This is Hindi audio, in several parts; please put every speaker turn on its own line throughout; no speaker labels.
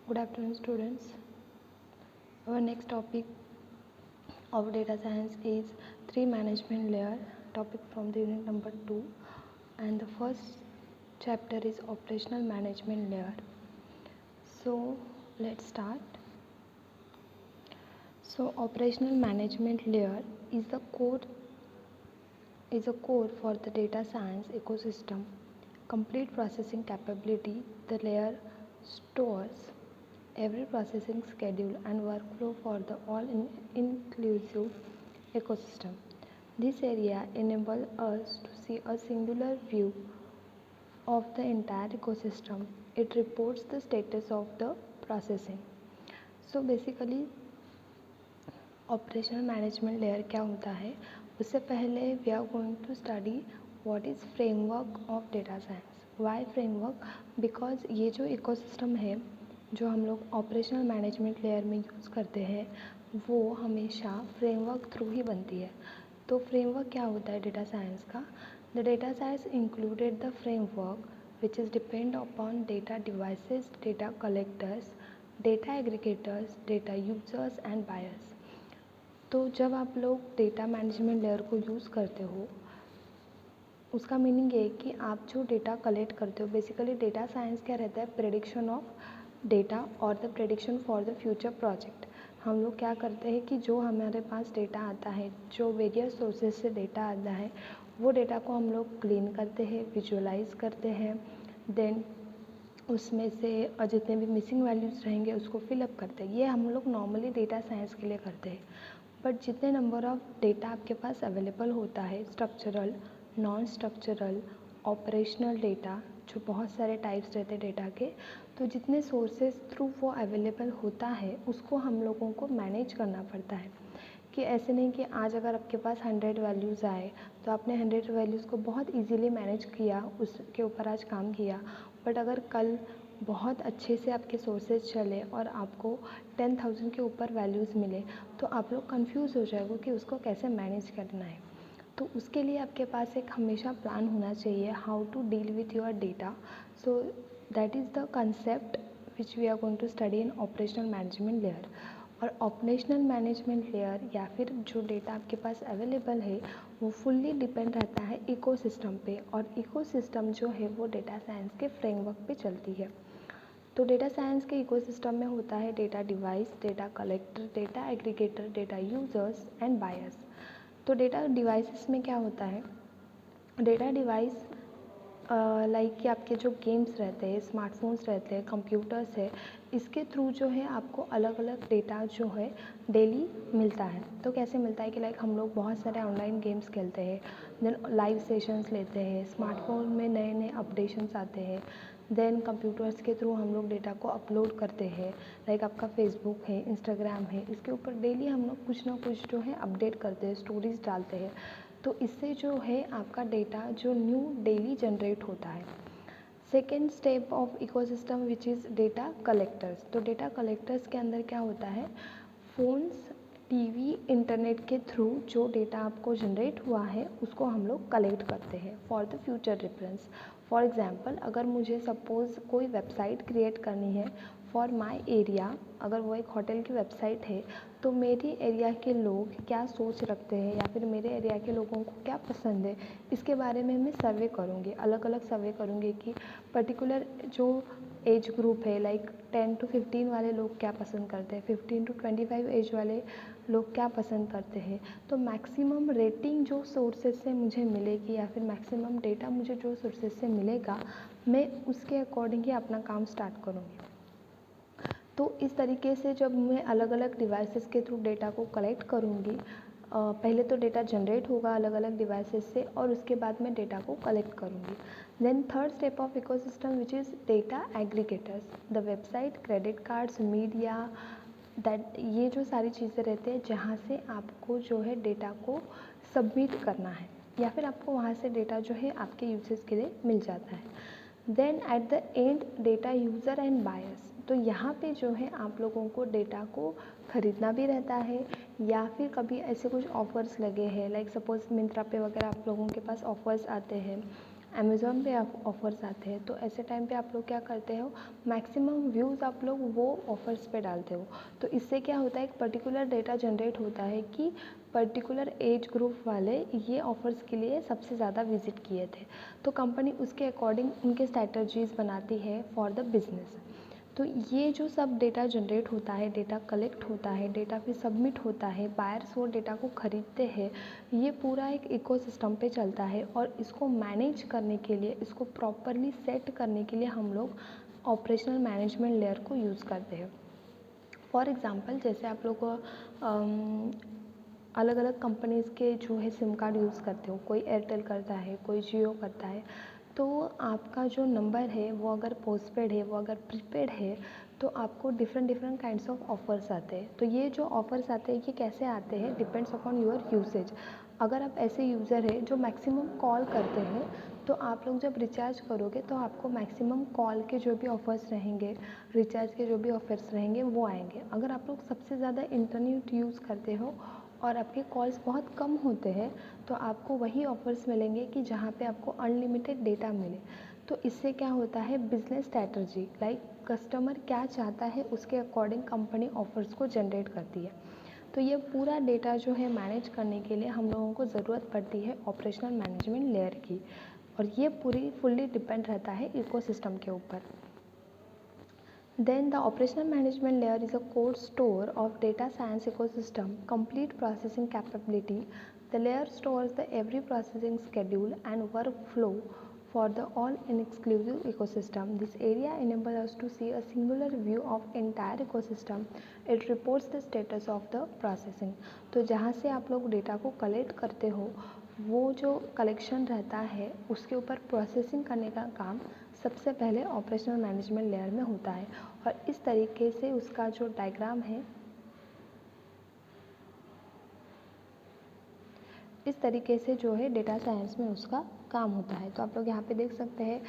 Good afternoon, students. Our next topic of data science is three management layer topic from the unit number 2, and the first chapter is operational management layer. So let's start. So operational management layer is a core for the data science ecosystem. Complete processing capability. The layer stores every processing schedule and workflow for the all-inclusive ecosystem. This area enables us to see a singular view of the entire ecosystem. It reports the status of the processing. So basically operational management layer क्या होता है, उससे पहले we are going to study what is framework of data science. Why framework? Because ये जो इकोसिस्टम है जो हम लोग ऑपरेशनल मैनेजमेंट लेयर में यूज़ करते हैं वो हमेशा फ्रेमवर्क थ्रू ही बनती है. तो फ्रेमवर्क क्या होता है डेटा साइंस का? The data science included the framework which is depend upon data devices, data collectors, data aggregators, data users and buyers. तो जब आप लोग डेटा मैनेजमेंट लेयर को यूज़ करते हो उसका मीनिंग ये है कि आप जो डेटा कलेक्ट करते हो, बेसिकली डेटा साइंस क्या रहता है, प्रेडिक्शन ऑफ डेटा और the prediction for the future project. हम लोग क्या करते हैं कि जो हमारे पास डेटा आता है, जो वेरियस सोर्सेज से डेटा आता है, वो डेटा को हम लोग क्लीन करते हैं, विजुअलाइज करते हैं, देन उसमें से जितने भी मिसिंग वैल्यूज़ रहेंगे उसको फिलअप करते हैं. ये हम लोग नॉर्मली डेटा साइंस के लिए करते हैं. बट जितने नंबर ऑफ़ डेटा आपके पास अवेलेबल होता है, structural, non structural, operational data, जो बहुत सारे टाइप्स रहते हैं डेटा के, तो जितने सोर्सेज थ्रू वो अवेलेबल होता है उसको हम लोगों को मैनेज करना पड़ता है. कि ऐसे नहीं कि आज अगर आपके पास 100 वैल्यूज़ आए तो आपने 100 वैल्यूज़ को बहुत इजीली मैनेज किया, उसके ऊपर आज काम किया. बट अगर कल बहुत अच्छे से आपके सोर्सेज चले और आपको 10,000 के ऊपर वैल्यूज़ मिले तो आप लोग कंफ्यूज हो जाएगा कि उसको कैसे मैनेज करना है. तो उसके लिए आपके पास एक हमेशा प्लान होना चाहिए, how to deal with your data. So that is the concept which we are going to study in operational management layer. और ऑपरेशनल मैनेजमेंट लेयर या फिर जो डेटा आपके पास अवेलेबल है वो फुल्ली डिपेंड रहता है इकोसिस्टम पे, और इकोसिस्टम जो है वो डेटा साइंस के फ्रेमवर्क पे चलती है. तो डेटा साइंस के इकोसिस्टम में होता है data device, data collector, data aggregator, data users and buyers. तो डेटा डिवाइसेस में क्या होता है, डेटा डिवाइस लाइक कि आपके जो गेम्स रहते हैं, स्मार्टफोन्स रहते हैं, कंप्यूटर्स है, इसके थ्रू जो है आपको अलग अलग डेटा जो है डेली मिलता है. तो कैसे मिलता है कि लाइक हम लोग बहुत सारे ऑनलाइन गेम्स खेलते हैं, देन लाइव सेशंस लेते हैं, स्मार्टफोन में नए नए अपडेशंस आते हैं, देन कंप्यूटर्स के थ्रू हम लोग डेटा को अपलोड करते हैं. लाइक आपका फेसबुक है, इंस्टाग्राम है, इसके ऊपर डेली हम लोग कुछ ना कुछ जो है अपडेट करते हैं, स्टोरीज डालते हैं. तो इससे जो है आपका डेटा जो न्यू डेली जनरेट होता है. Second step of ecosystem which is data collectors. तो डेटा कलेक्टर्स के अंदर क्या होता है, फ़ोन्स, टीवी, इंटरनेट के थ्रू जो डेटा आपको जनरेट हुआ है उसको हम लोग कलेक्ट करते हैं for the future reference. For example अगर मुझे सपोज़ कोई वेबसाइट क्रिएट करनी है फॉर माई एरिया, अगर वो एक होटल की वेबसाइट है, तो मेरी एरिया के लोग क्या सोच रखते हैं या फिर मेरे एरिया के लोगों को क्या पसंद है, इसके बारे में मैं सर्वे करूँगी, अलग अलग सर्वे करूँगी कि पर्टिकुलर जो एज ग्रुप है लाइक 10 to 15 वाले लोग क्या पसंद करते हैं, 15 to 25 एज वाले लोग क्या पसंद करते हैं. तो मैक्सिमम रेटिंग जो सोर्सेज से मुझे मिलेगी या फिर मैक्सिमम डेटा मुझे जो सोर्सेज से मिलेगा, मैं उसके अकॉर्डिंग ही अपना काम स्टार्ट करूँगी. तो इस तरीके से जब मैं अलग अलग डिवाइसेस के थ्रू डेटा को कलेक्ट करूँगी, पहले तो डेटा जनरेट होगा अलग अलग डिवाइसेस से और उसके बाद मैं डेटा को कलेक्ट करूँगी. Then third step of ecosystem which is data aggregators. The website, credit cards, media, that ये जो सारी चीज़ें रहते हैं जहाँ से आपको जो है डेटा को सबमिट करना है या फिर आपको वहाँ से डेटा जो है आपके यूजेस के लिए मिल जाता है. Then at the end data user and buyers. तो यहाँ पे जो है आप लोगों को डेटा को ख़रीदना भी रहता है या फिर कभी ऐसे कुछ ऑफ़र्स लगे हैं, लाइक सपोज़ मिंत्रा पे वगैरह आप लोगों के पास ऑफ़र्स आते हैं, अमेज़ॉन पे ऑफ़र्स आते हैं, तो ऐसे टाइम पे आप लोग क्या करते हो, मैक्सिमम व्यूज़ आप लोग वो ऑफ़र्स पे डालते हो। तो इससे क्या होता है, एक पर्टिकुलर डेटा जनरेट होता है कि पर्टिकुलर एज ग्रुप वाले ये ऑफ़र्स के लिए सबसे ज़्यादा विज़िट किए थे। तो कंपनी उसके अकॉर्डिंग उनके स्ट्रैटेजीज़ बनाती है फॉर द बिज़नेस। तो ये जो सब डेटा जनरेट होता है, डेटा कलेक्ट होता है, डेटा फिर सबमिट होता है, बायर्स वो डेटा को ख़रीदते हैं, ये पूरा एक इकोसिस्टम पे चलता है। और इसको मैनेज करने के लिए, इसको प्रॉपरली सेट करने के लिए हम लोग ऑपरेशनल मैनेजमेंट लेयर को यूज़ करते हैं। फॉर एग्ज़ाम्पल, जैसे आप लोग अलग अलग कंपनीज़ के जो है सिम कार्ड यूज़ करते हो, कोई एयरटेल करता है, कोई जियो करता है, तो आपका जो नंबर है वो अगर पोस्टपेड है, वो अगर प्रीपेड है, तो आपको different different kinds of offers आते हैं। तो ये जो ऑफ़र्स आते हैं ये कैसे आते हैं, डिपेंड्स अपॉन योर यूसेज। अगर आप ऐसे यूज़र है जो मैक्सिमम कॉल करते हैं, तो आप लोग जब रिचार्ज करोगे तो आपको मैक्सिमम कॉल के जो भी ऑफ़र्स रहेंगे, रिचार्ज के जो भी ऑफ़र्स रहेंगे वो आएंगे। अगर आप लोग सबसे ज़्यादा इंटरनेट यूज़ करते हो और आपके कॉल्स बहुत कम होते हैं, तो आपको वही ऑफ़र्स मिलेंगे कि जहाँ पे आपको अनलिमिटेड डेटा मिले। तो इससे क्या होता है, बिज़नेस स्ट्रैटेजी लाइक कस्टमर क्या चाहता है उसके अकॉर्डिंग कंपनी ऑफ़र्स को जनरेट करती है। तो ये पूरा डेटा जो है मैनेज करने के लिए हम लोगों को ज़रूरत पड़ती है ऑपरेशनल मैनेजमेंट लेयर की, और ये पूरी फुल्ली डिपेंड रहता है इकोसिस्टम के ऊपर। Then the operational management layer is a core store of data science ecosystem, complete processing capability. The layer stores the every processing schedule and workflow for the all inclusive ecosystem. This area enables us to see a singular view of entire ecosystem. It reports the status of the processing. तो जहाँ से आप लोग डेटा को कलेक्ट करते हो, वो जो कलेक्शन रहता है उसके ऊपर प्रोसेसिंग करने का काम सबसे पहले ऑपरेशनल मैनेजमेंट लेयर में होता है। और इस तरीके से उसका जो डायग्राम है, इस तरीके से जो है डेटा साइंस में उसका काम होता है। तो आप लोग यहाँ पे देख सकते हैं,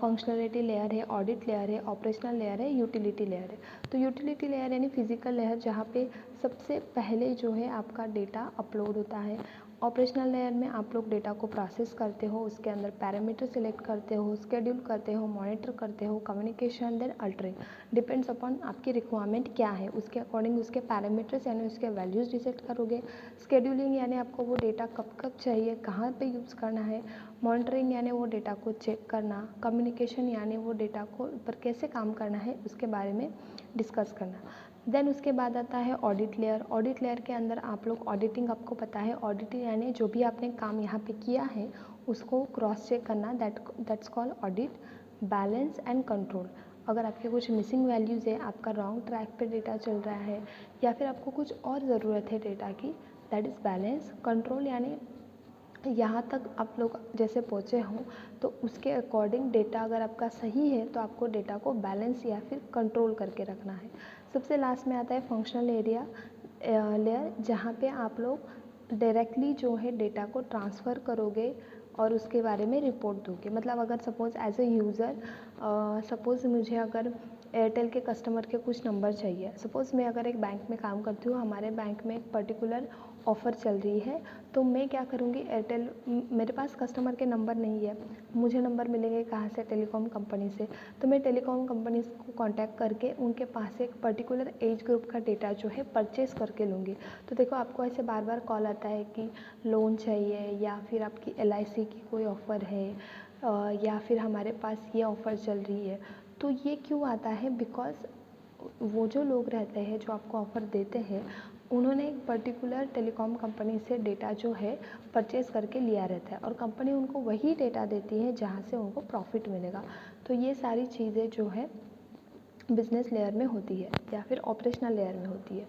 फंक्शनलिटी लेयर है, ऑडिट लेयर है, ऑपरेशनल लेयर है, यूटिलिटी लेयर है। तो यूटिलिटी लेयर यानी फिजिकल लेयर, जहाँ पे सबसे पहले जो है आपका डेटा अपलोड होता है। ऑपरेशनल लेयर में आप लोग डेटा को प्रोसेस करते हो, उसके अंदर पैरामीटर सिलेक्ट करते हो, स्केड्यूल करते हो, मॉनिटर करते हो, communication, then altering, depends upon आपकी रिक्वायरमेंट क्या है उसके अकॉर्डिंग उसके पैरामीटर्स यानी उसके वैल्यूज़ डिसाइड करोगे। स्केड्यूलिंग यानी आपको वो डेटा कब कब चाहिए, कहाँ पे यूज़ करना है। मॉनिटरिंग यानी वो डेटा को चेक करना। कम्युनिकेशन यानी वो डेटा को पर कैसे काम करना है उसके बारे में डिस्कस करना। देन उसके बाद आता है ऑडिट लेयर। ऑडिट लेयर के अंदर आप लोग ऑडिटिंग, आपको पता है ऑडिटिंग यानी जो भी आपने काम यहाँ पे किया है उसको क्रॉस चेक करना, that's called audit. Balance and control, अगर आपके कुछ मिसिंग वैल्यूज़ है, आपका रॉन्ग ट्रैक पे डेटा चल रहा है या फिर आपको कुछ और ज़रूरत है डेटा की, दैट इज़ बैलेंस। कंट्रोल यानी यहाँ तक आप लोग जैसे पहुँचे हों तो उसके अकॉर्डिंग डेटा अगर आपका सही है तो आपको डेटा को बैलेंस या फिर कंट्रोल करके रखना है। सबसे लास्ट में आता है फंक्शनल एरिया लेयर, जहाँ पे आप लोग डायरेक्टली जो है डेटा को ट्रांसफ़र करोगे और उसके बारे में रिपोर्ट दोगे। मतलब अगर suppose as a user, suppose मुझे अगर एयरटेल के कस्टमर के कुछ नंबर चाहिए, सपोज़ मैं अगर एक बैंक में काम करती हूँ, हमारे बैंक में एक पर्टिकुलर ऑफ़र चल रही है, तो मैं क्या करूँगी, एयरटेल, मेरे पास कस्टमर के नंबर नहीं है, मुझे नंबर मिलेंगे कहाँ से, टेलीकॉम कंपनी से। तो मैं टेलीकॉम कंपनी को कांटेक्ट करके उनके पास से एक पर्टिकुलर एज ग्रुप का डेटा जो है परचेज़ करके लूँगी। तो देखो आपको ऐसे बार बार कॉल आता है कि लोन चाहिए या फिर आपकी LIC की कोई ऑफ़र है, या फिर हमारे पास ये ऑफ़र चल रही है। तो ये क्यों आता है, बिकॉज़ वो जो लोग रहते हैं जो आपको ऑफ़र देते हैं, उन्होंने एक पर्टिकुलर टेलीकॉम कंपनी से डेटा जो है परचेज़ करके लिया रहता है और कंपनी उनको वही डेटा देती है जहाँ से उनको प्रॉफिट मिलेगा। तो ये सारी चीज़ें जो है बिज़नेस लेयर में होती है या फिर ऑपरेशनल लेयर में होती है।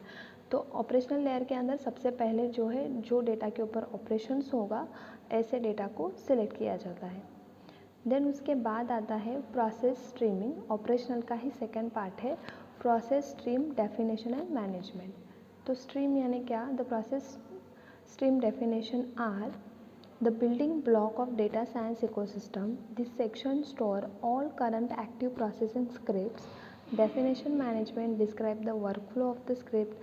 तो ऑपरेशनल लेयर के अंदर सबसे पहले जो है, जो डेटा के ऊपर ऑपरेशंस होगा, ऐसे डेटा को सिलेक्ट किया जाता है। देन उसके बाद आता है प्रोसेस स्ट्रीमिंग, ऑपरेशनल का ही सेकेंड पार्ट है। Process stream definition and management. तो स्ट्रीम यानी क्या, the process stream definition are the building block of data science ecosystem. This section store all current active processing scripts. Definition management describe the workflow of the script.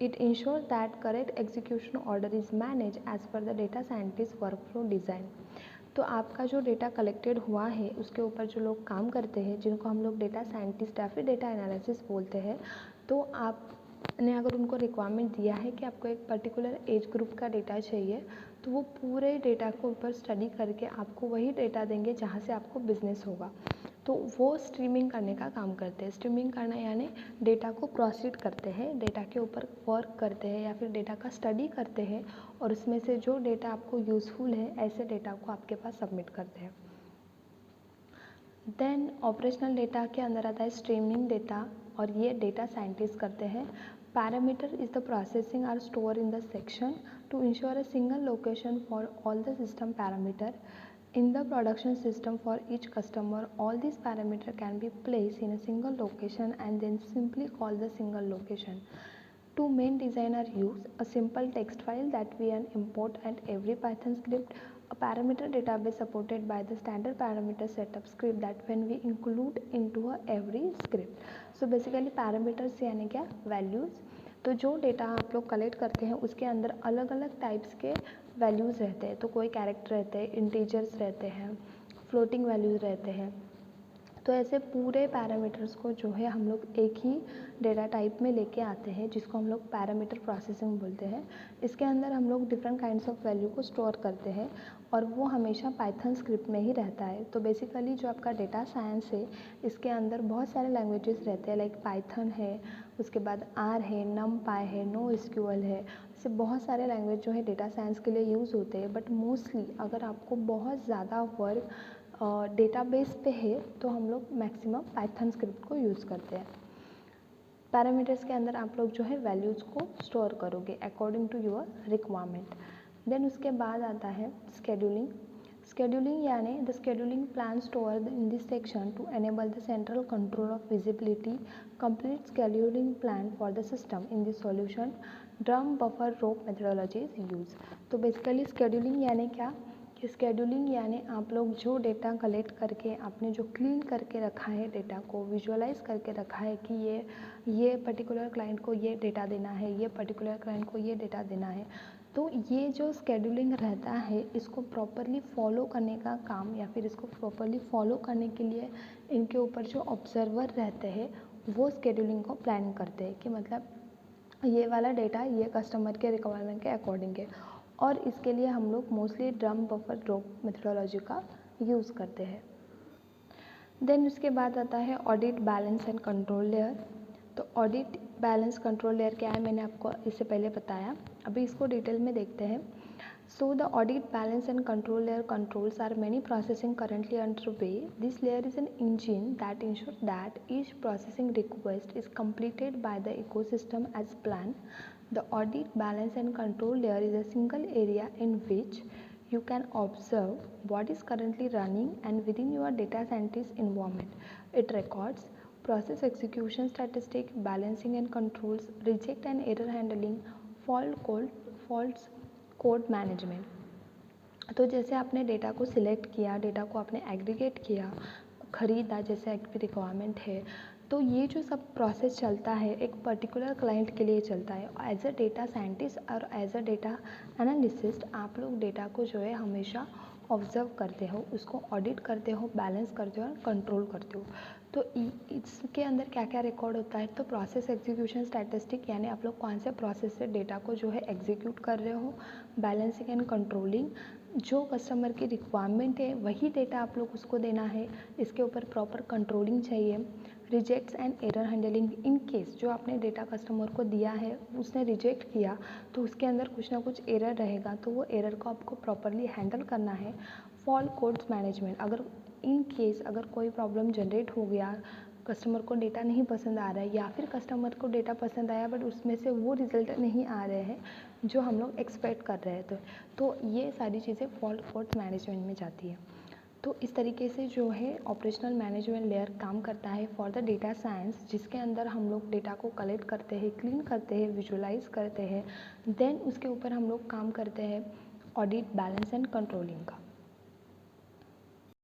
It ensures that correct execution order is managed as per the data scientist workflow design. तो आपका जो डेटा कलेक्टेड हुआ है उसके ऊपर जो लोग काम करते हैं, जिनको हम लोग डेटा साइंटिस्ट या फिर डेटा एनालिसिस बोलते हैं, तो आपने अगर उनको रिक्वायरमेंट दिया है कि आपको एक पर्टिकुलर एज ग्रुप का डेटा चाहिए, तो वो पूरे डेटा को ऊपर स्टडी करके आपको वही डेटा देंगे जहाँ से आपको बिजनेस होगा। तो वो स्ट्रीमिंग करने का काम करते हैं। स्ट्रीमिंग करना यानी डेटा को प्रोसीड करते हैं, डेटा के ऊपर वर्क करते हैं या फिर डेटा का स्टडी करते हैं, और उसमें से जो डेटा आपको यूज़फुल है ऐसे डेटा को आपके पास सबमिट करते हैं। देन ऑपरेशनल डेटा के अंदर आता है स्ट्रीमिंग डेटा, और ये डेटा साइंटिस्ट करते हैं। Parameter is the processing are store in the section to ensure a single location for all the system parameter in the production system. For each customer, all these parameters can be placed in a single location and then simply call the single location. Two main design are used: a simple text file that we can import and every Python script, a parameter database supported by the standard parameter setup script that when we include into a every script. So basically parameters यानी क्या, values। तो जो डेटा आप लोग कलेक्ट करते हैं उसके अंदर अलग अलग टाइप्स के वैल्यूज़ रहते हैं। तो कोई कैरेक्टर रहते हैं, इंटीजर्स रहते हैं, फ्लोटिंग वैल्यूज़ रहते हैं। तो ऐसे पूरे पैरामीटर्स को जो है हम लोग एक ही डेटा टाइप में लेके आते हैं, जिसको हम लोग पैरामीटर प्रोसेसिंग बोलते हैं। इसके अंदर हम लोग डिफरेंट काइंड्स ऑफ वैल्यू को स्टोर करते हैं, और वो हमेशा पाइथन स्क्रिप्ट में ही रहता है। तो बेसिकली जो आपका डेटा साइंस है, इसके अंदर बहुत सारे लैंग्वेजेस रहते हैं, लाइक पाइथन है, उसके बाद आर है, नमपाई है, नो एसक्यूएल है। ऐसे बहुत सारे लैंग्वेज जो है डेटा साइंस के लिए यूज़ होते हैं। बट मोस्टली अगर आपको बहुत ज़्यादा वर्क डेटाबेस पे है तो हम लोग मैक्सिमम पाइथन स्क्रिप्ट को यूज़ करते हैं। पैरामीटर्स के अंदर आप लोग जो है वैल्यूज़ को स्टोर करोगे according to your requirement. Then उसके बाद आता है स्केड्यूलिंग। स्केड्यूलिंग यानी the scheduling plan store in this section to enable the central control of visibility, complete scheduling plan for the system in this solution, drum buffer rope methodology is use. तो बेसिकली स्केड्यूलिंग यानी क्या, कि स्केड्यूलिंग यानी आप लोग जो डेटा कलेक्ट करके आपने जो क्लीन करके रखा है, डेटा को विजुअलाइज करके रखा है कि ये पर्टिकुलर क्लाइंट को ये डेटा देना है, ये पर्टिकुलर क्लाइंट को ये डेटा देना है। तो ये जो स्केड्यूलिंग रहता है, इसको प्रॉपरली फॉलो करने का काम, या फिर इसको प्रॉपरली फॉलो करने के लिए इनके ऊपर जो ऑब्जर्वर रहते हैं वो स्केड्यूलिंग को प्लान करते हैं कि मतलब ये वाला डेटा ये कस्टमर के रिक्वायरमेंट के अकॉर्डिंग है। और इसके लिए हम लोग mostly drum buffer rope methodology का यूज़ करते हैं। देन उसके बाद आता है audit, balance and control layer. तो ऑडिट, बैलेंस, कंट्रोल लेयर क्या है मैंने आपको इससे पहले बताया, अभी इसको डिटेल में देखते हैं। So the audit, balance and control layer controls are many processing currently underway. This layer is an engine that ensures that each processing request is completed by the ecosystem as planned. The audit, balance and control layer is a single area in which you can observe what is currently running and within your data scientist environment. It records process execution statistic, balancing and controls, reject and error handling, faults code management. तो जैसे आपने डेटा को सिलेक्ट किया, डेटा को आपने एग्रीगेट किया, ख़रीदा, जैसे आपकी रिक्वायरमेंट है, तो ये जो सब प्रोसेस चलता है एक पर्टिकुलर क्लाइंट के लिए चलता है। एज अ डेटा साइंटिस्ट और एज अ डेटा एनालिसिस्ट आप लोग डेटा को जो है हमेशा ऑब्जर्व करते हो, उसको ऑडिट करते हो, बैलेंस करते हो और कंट्रोल करते हो। तो इसके अंदर क्या क्या रिकॉर्ड होता है, तो प्रोसेस एग्जीक्यूशन स्टैटिस्टिक यानी आप लोग कौन से प्रोसेस से डेटा को जो है एग्जीक्यूट कर रहे हो, बैलेंसिंग एंड कंट्रोलिंग, जो कस्टमर की रिक्वायरमेंट है वही डेटा आप लोग उसको देना है, इसके ऊपर प्रॉपर कंट्रोलिंग चाहिए। Rejects and error handling, in case जो आपने डेटा कस्टमर को दिया है उसने रिजेक्ट किया तो उसके अंदर कुछ ना कुछ एरर रहेगा, तो वो एरर को आपको प्रॉपरली हैंडल करना है। फॉल्ट कोड्स मैनेजमेंट, अगर इन केस अगर कोई प्रॉब्लम जनरेट हो गया, कस्टमर को डेटा नहीं पसंद आ रहा है, या फिर कस्टमर को डेटा पसंद आया बट उसमें से वो रिज़ल्ट नहीं आ रहे हैं जो हम लोग एक्सपेक्ट कर रहे थे, तो ये सारी चीज़ें फॉल्ट कोड्स मैनेजमेंट में जाती है। तो इस तरीके से जो है ऑपरेशनल मैनेजमेंट लेयर काम करता है फॉर द डेटा साइंस, जिसके अंदर हम लोग डेटा को कलेक्ट करते हैं, क्लीन करते हैं, विजुअलाइज करते हैं, देन उसके ऊपर हम लोग काम करते हैं ऑडिट, बैलेंस एंड कंट्रोलिंग का।